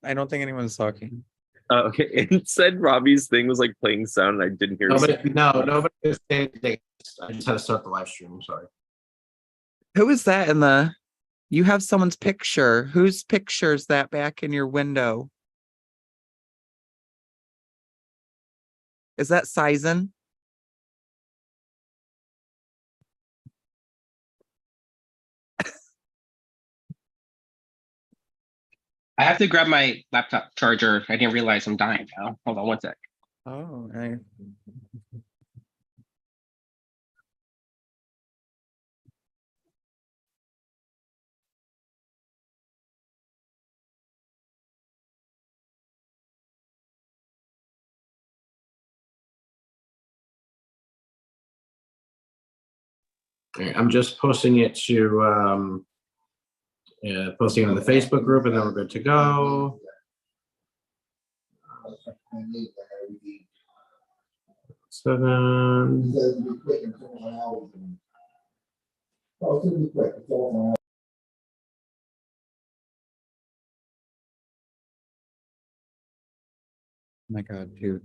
I don't think anyone's talking. Okay, it said Robbie's thing was like playing sound, and I didn't hear. Nobody was saying anything. I just had to start the live stream. I'm sorry. Who is that in the? You have someone's picture. Whose picture is that back in your window? Is that Sizen? I have to grab my laptop charger. I didn't realize I'm dying now. Hold on one sec. Oh, I'm just posting it to posting it in the Facebook group, and then we're good to go. Seven. oh my God, dude.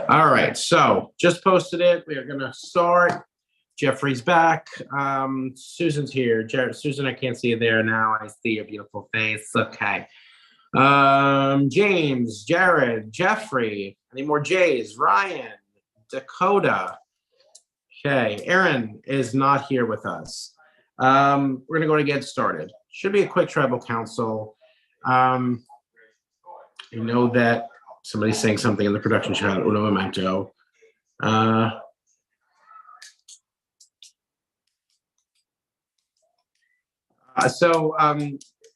All right, so just posted it. We are gonna start. Jeffrey's back. Susan's here. Susan, I can't see you there now. I see your beautiful face. Okay. James, Jared, Jeffrey. Any more J's? Ryan, Dakota. Okay, Aaron is not here with us. We're gonna go to get started. Should be a quick tribal council. I know that somebody's saying something in the production chat. Uno momento.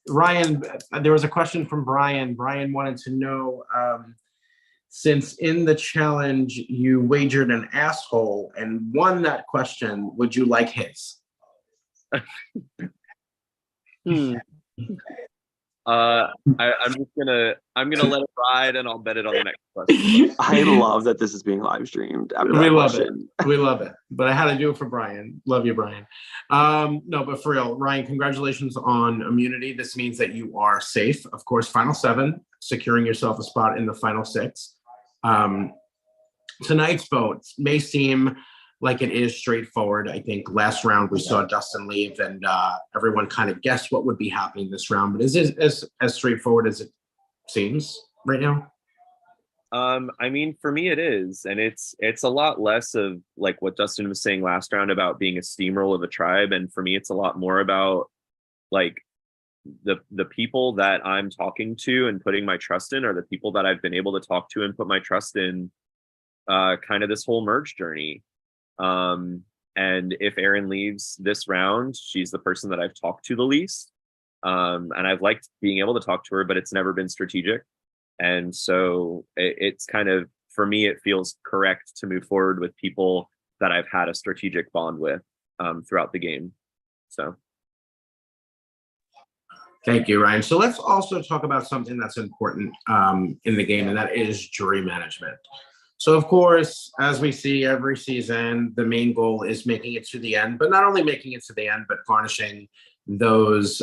Ryan, there was a question from Brian. Brian wanted to know, since in the challenge you wagered an asshole and won that question, would you like his? I'm gonna let it ride, and I'll bet it on the next question. I love that this is being live streamed. We love it. We love it. But I had to do it for Brian. Love you, Brian. No, but for real, Ryan, congratulations on immunity. This means that you are safe. Of course, final 7, securing yourself a spot in the final 6. Tonight's vote may seem like it is straightforward. I think last round we saw Dustin leave, and everyone kind of guessed what would be happening this round. But is it as straightforward as it seems right now? I mean, for me it is, and it's a lot less of like what Dustin was saying last round about being a steamroll of a tribe, and for me it's a lot more about like the people that I'm talking to and putting my trust in are the people that I've been able to talk to and put my trust in kind of this whole merge journey. And if Erin leaves this round, she's the person that I've talked to the least. And I've liked being able to talk to her, but it's never been strategic. And so it's kind of, for me, it feels correct to move forward with people that I've had a strategic bond with throughout the game. So. Thank you, Ryan. So let's also talk about something that's important in the game, and that is jury management. So of course, as we see every season, the main goal is making it to the end, but not only making it to the end, but garnishing those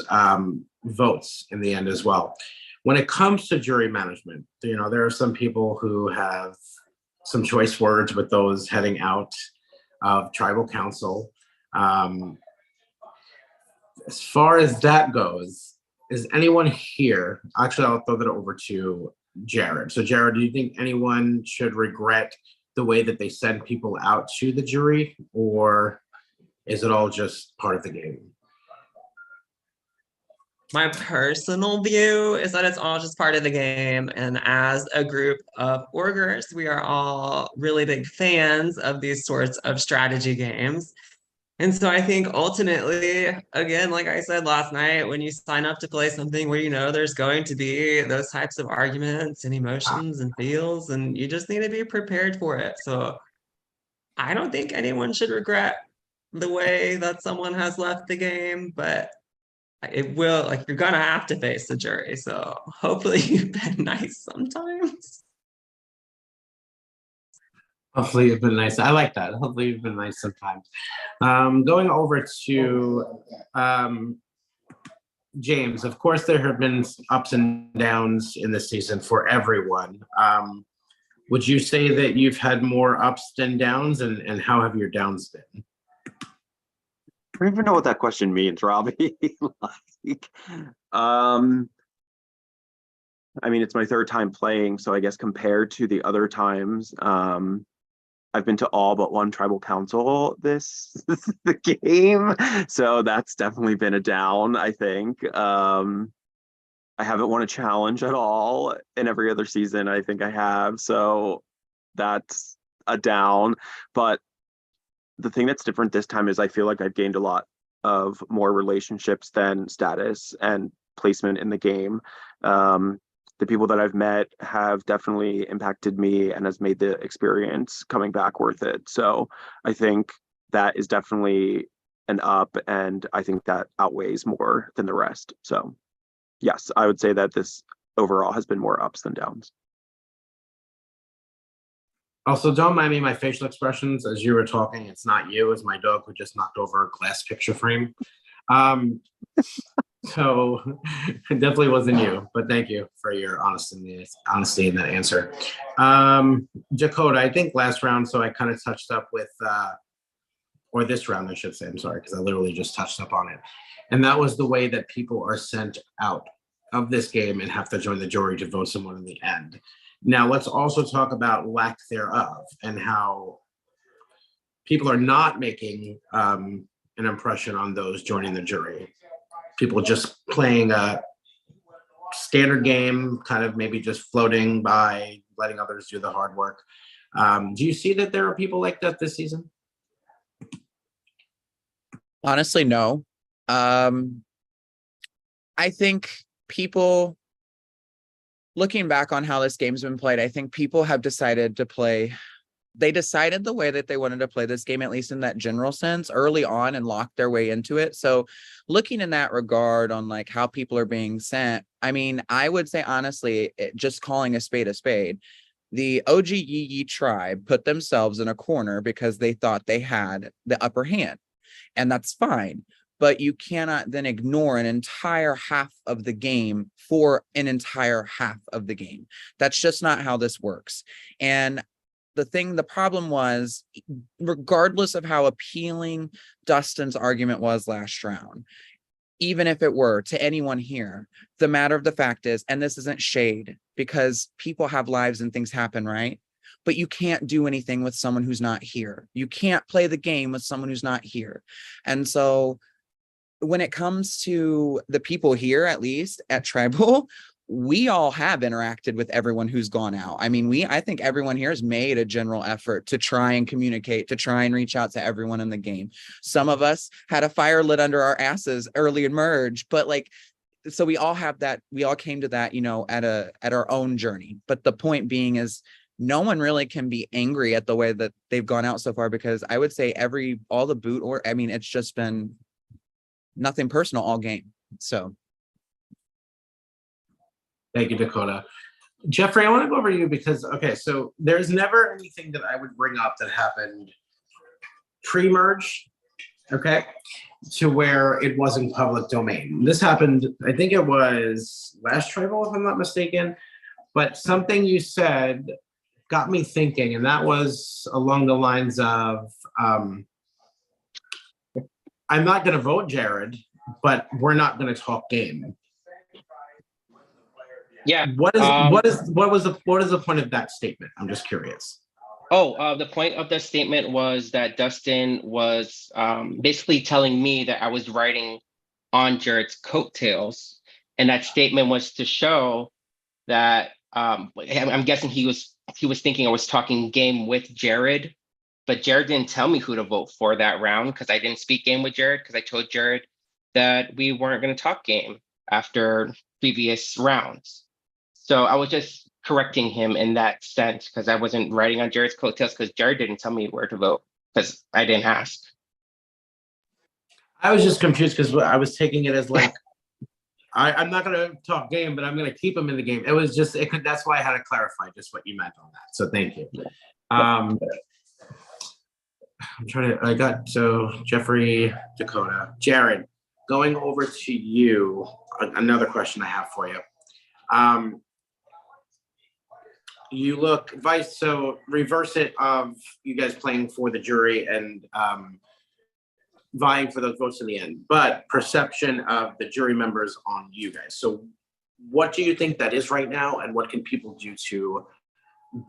votes in the end as well. When it comes to jury management, you know, there are some people who have some choice words with those heading out of tribal council. As far as that goes, is anyone here? Actually, I'll throw that over to Jared. So Jared, do you think anyone should regret the way that they send people out to the jury, or is it all just part of the game? My personal view is that it's all just part of the game. And as a group of orgers, we are all really big fans of these sorts of strategy games. And so I think ultimately, again, like I said last night, when you sign up to play something where you know there's going to be those types of arguments and emotions and feels, and you just need to be prepared for it. So I don't think anyone should regret the way that someone has left the game, but it will, like, you're gonna have to face the jury. So hopefully you've been nice sometimes. Hopefully you've been nice. I like that. Hopefully you've been nice sometimes. Going over to James, of course, there have been ups and downs in this season for everyone. Would you say that you've had more ups than downs, and how have your downs been? I don't even know what that question means, Robbie. Like, I mean, it's my third time playing, so I guess compared to the other times, I've been to all but one tribal council this the game, so that's definitely been a down, I think. I haven't won a challenge at all in every other season. I think I have, so that's a down. But the thing that's different this time is I feel like I've gained a lot of more relationships than status and placement in the game. The people that I've met have definitely impacted me and has made the experience coming back worth it. So I think that is definitely an up, and I think that outweighs more than the rest. So yes, I would say that this overall has been more ups than downs. Also, don't mind me my facial expressions as you were talking. It's not you, it's my dog who just knocked over a glass picture frame. So it definitely wasn't you, but thank you for your honesty in that answer. Dakota, I think last round, so I kind of touched up with, or this round, I should say, I'm sorry, because I literally just touched up on it. And that was the way that people are sent out of this game and have to join the jury to vote someone in the end. Now, let's also talk about lack thereof and how people are not making an impression on those joining the jury. People just playing a standard game, kind of maybe just floating by, letting others do the hard work. Do you see that there are people like that this season? Honestly, no. I think people, looking back on how this game's been played, I think people have decided to play. They decided the way that they wanted to play this game, at least in that general sense, early on, and locked their way into it. So looking in that regard on like how people are being sent, I mean, I would say honestly, just calling a spade, the OG Yee Yee tribe put themselves in a corner because they thought they had the upper hand, and that's fine. But you cannot then ignore an entire half of the game for an entire half of the game. That's just not how this works. And the problem was, regardless of how appealing Dustin's argument was last round, even if it were to anyone here, the matter of the fact is, and this isn't shade, because people have lives and things happen, right? But you can't do anything with someone who's not here. You can't play the game with someone who's not here. And so when it comes to the people here, at least at Tribal, we all have interacted with everyone who's gone out. I mean, I think everyone here has made a general effort to try and communicate, to try and reach out to everyone in the game. Some of us had a fire lit under our asses early in merge, but like, so we all have that, we all came to that, you know, at our own journey. But the point being is, no one really can be angry at the way that they've gone out so far, because I would say all the boot, or I mean, it's just been nothing personal all game. So thank you, Dakota. Jeffrey, I want to go over to you because, okay, so there's never anything that I would bring up that happened pre-merge, okay, to where it wasn't public domain. This happened, I think it was last Tribal, if I'm not mistaken, but something you said got me thinking, and that was along the lines of, I'm not going to vote Jared, but we're not going to talk game. Yeah. What is the point of that statement? I'm just curious. The point of the statement was that Dustin was basically telling me that I was riding on Jared's coattails, and that statement was to show that I'm guessing he was thinking I was talking game with Jared, but Jared didn't tell me who to vote for that round because I didn't speak game with Jared, because I told Jared that we weren't going to talk game after previous rounds. So I was just correcting him in that sense, because I wasn't riding on Jared's coattails, because Jared didn't tell me where to vote because I didn't ask. I was just confused because I was taking it as like, I'm not going to talk game, but I'm going to keep him in the game. It was just, that's why I had to clarify just what you meant on that. So thank you. Um, I got, so Jeffrey, Dakota, Jared, going over to you, another question I have for you. You look, Vice, so reverse it of you guys playing for the jury and vying for those votes in the end, but perception of the jury members on you guys. So what do you think that is right now, and what can people do to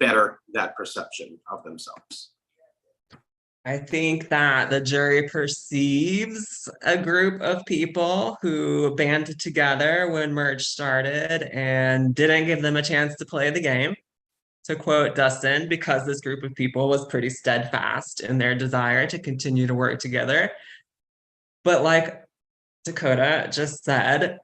better that perception of themselves? I think that the jury perceives a group of people who banded together when merge started and didn't give them a chance to play the game. To quote Dustin, because this group of people was pretty steadfast in their desire to continue to work together. But like Dakota just said,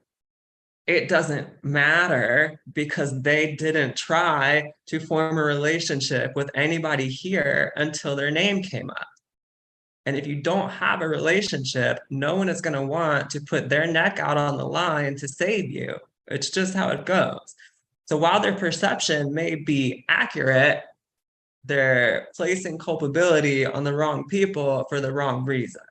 it doesn't matter because they didn't try to form a relationship with anybody here until their name came up. And if you don't have a relationship, no one is going to want to put their neck out on the line to save you. It's just how it goes. So while their perception may be accurate, they're placing culpability on the wrong people for the wrong reasons.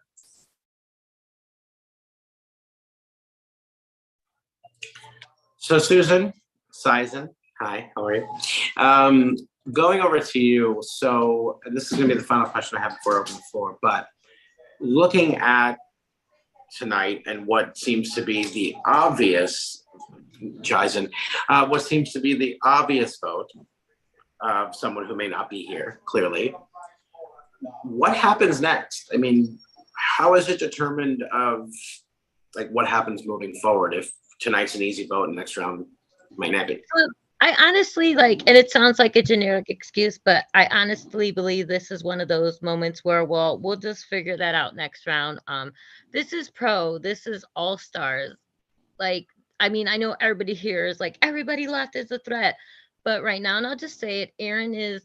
So Susan, Sizen, hi, how are you? Going over to you, so and this is gonna be the final question I have before I open the floor, but looking at tonight and what seems to be the obvious, Jason, what seems to be the obvious vote of someone who may not be here, clearly. What happens next? I mean, how is it determined of like what happens moving forward if tonight's an easy vote and next round might not be? I honestly and it sounds like a generic excuse, but I honestly believe this is one of those moments where we'll just figure that out next round. This is pro, this is all stars. Like, I mean, I know everybody here is like, everybody left is a threat, but right now, and I'll just say it, Erin is,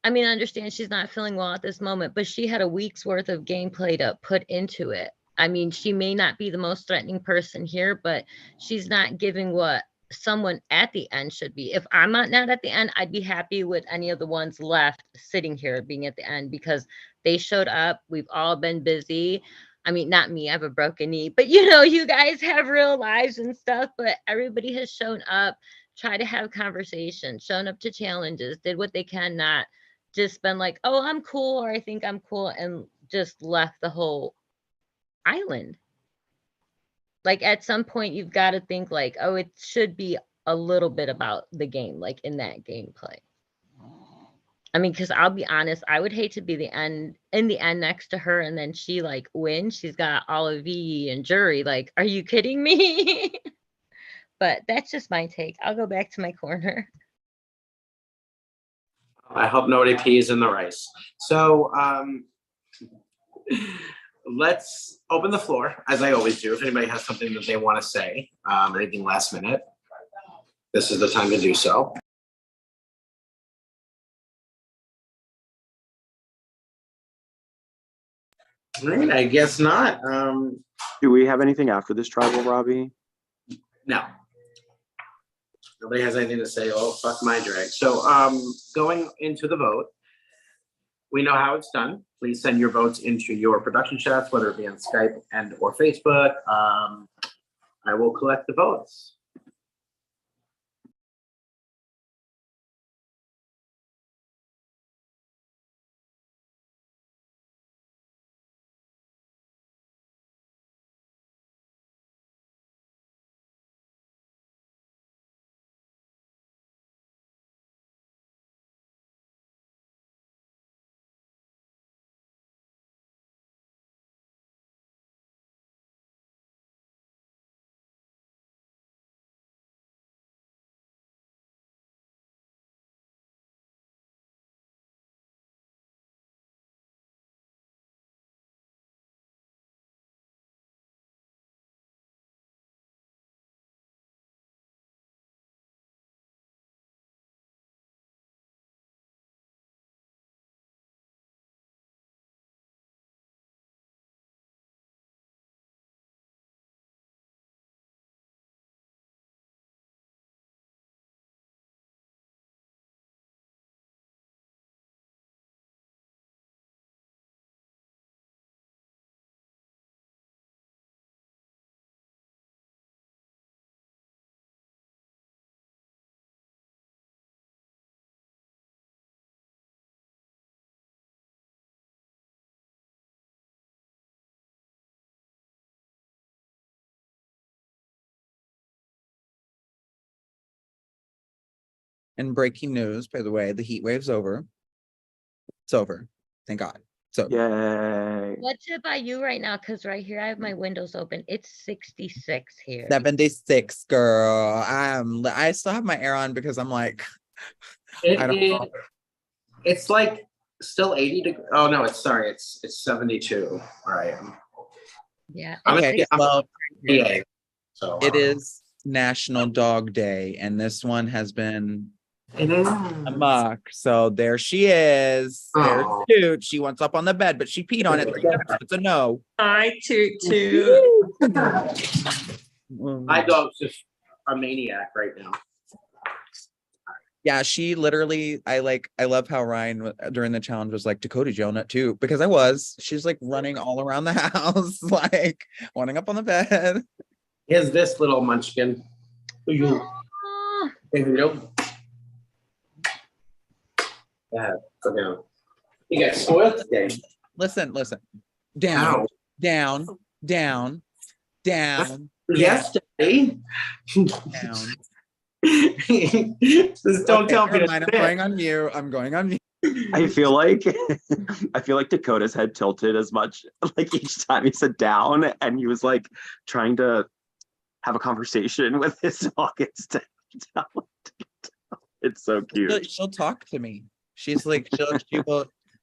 I mean, I understand she's not feeling well at this moment, but she had a week's worth of gameplay to put into it. I mean, she may not be the most threatening person here, but she's not giving what someone at the end should be. If I'm not at the end, I'd be happy with any of the ones left sitting here being at the end because they showed up. We've all been busy. I mean, not me, I have a broken knee, but you guys have real lives and stuff, but everybody has shown up, tried to have conversations, shown up to challenges, did what they can, not just been like, oh, I'm cool, or I think I'm cool, and just left the whole island. Like at some point you've got to think like, oh, it should be a little bit about the game, like in that gameplay. I mean, because I'll be honest, I would hate to be in the end next to her and then she like wins. She's got all of V and jury. Like, are you kidding me? But that's just my take. I'll go back to my corner. I hope nobody pees in the rice. So let's open the floor, as I always do. If anybody has something that they want to say, anything last minute, this is the time to do so. All right, I guess not. Do we have anything after this tribal, Robbie? No. Nobody has anything to say. Oh, fuck my drag. So going into the vote, we know how it's done. Please send your votes into your production chats, whether it be on Skype and or Facebook. I will collect the votes. And breaking news, by the way, the heat wave's over. It's over. Thank God. So Yay. What's it by you right now? Because right here, I have my windows open. It's 66 here. 76, girl. I still have my air on because I'm like, I don't know. It's like still 80 oh no, it's 72 where I am. Yeah. Okay, I'm well, PA, so it is National Dog Day, and this one has been it is. amok. So there she is. There's Oh. Toot. She wants up on the bed, but she peed on it. It's a no. Hi, Toot Toot. My dog's just a maniac right now. Yeah, she literally, I love how Ryan during the challenge was like, Dakota's yelling at Toot, because I was. She's like running all around the house, like wanting up on the bed. Here's this little munchkin. You. Oh, Yeah, go down. You got spoiled today. Listen. Down, Ow. down, down, down, Yesterday. down. Just don't tell me Never to mind, I'm sit. going on mute. I'm going on mute. I feel like Dakota's head tilted as much like each time he said down, and he was like trying to have a conversation with his dog instead of telling to get down. It's so cute. She'll talk to me. She's like,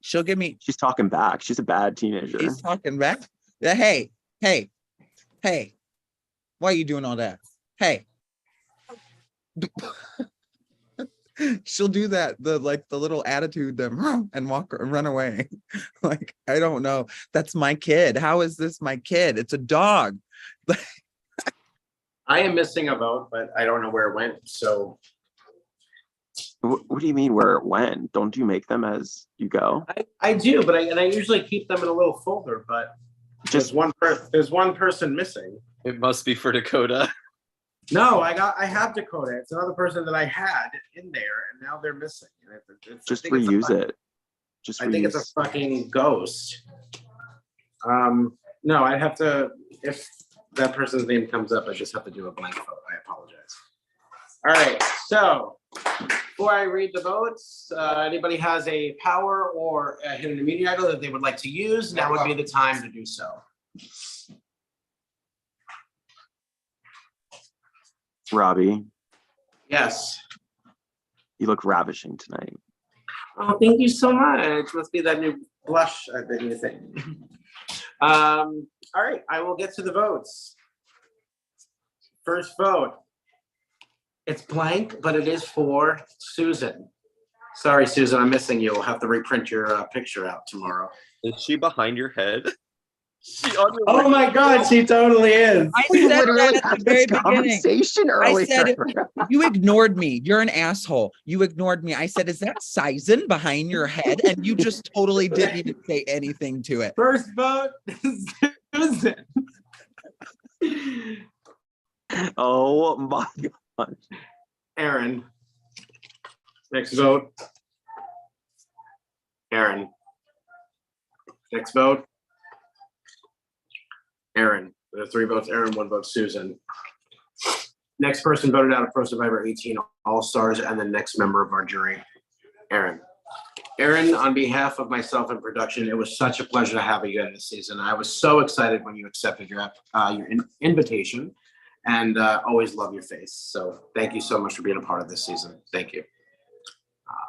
she'll give me, She's talking back. She's a bad teenager. she's talking back. Yeah, hey, why are you doing all that? Hey. She'll do that, the little attitude, and walk and run away. Like, I don't know. That's my kid. How is this my kid? It's a dog. I am missing a vote, but I don't know where it went. So What do you mean where it went? Don't you make them as you go? I do, but I usually keep them in a little folder. But Just there's one person missing. It must be for Dakota. No, I have Dakota. It's another person that I had in there, and now they're missing. And just I think it's a reuse fucking- it. Just I think it's a reuse. fucking ghost. No, I have to. If that person's name comes up, I just have to do a blank vote. I apologize. All right. So before I read the votes, anybody has a power or a hidden immunity idol that they would like to use? Now would be the time to do so. Robbie, Yes. you look ravishing tonight. Oh, thank you so much. Must be that new blush I've been using. All right, I will get to the votes. First vote. It's blank, but it is for Susan. Sorry, Susan, I'm missing you. We'll have to reprint your picture out tomorrow. Is she behind your head? She on your Oh my God, she totally is. I We said that literally at the had very this beginning. conversation earlier. said it- You ignored me. You're an asshole. You ignored me. I said, is that Sizen behind your head? And you just totally didn't even say anything to it. First vote is Susan. Oh my god. Aaron. Next vote. Aaron. Next vote. Aaron. There are 3 votes. Aaron, 1 vote. Susan. Next person voted out of Pro Survivor 18 All-Stars and the next member of our jury, Aaron. Aaron, on behalf of myself and production, it was such a pleasure to have you in this season. I was so excited when you accepted your invitation, and always love your face. So thank you so much for being a part of this season. Thank you.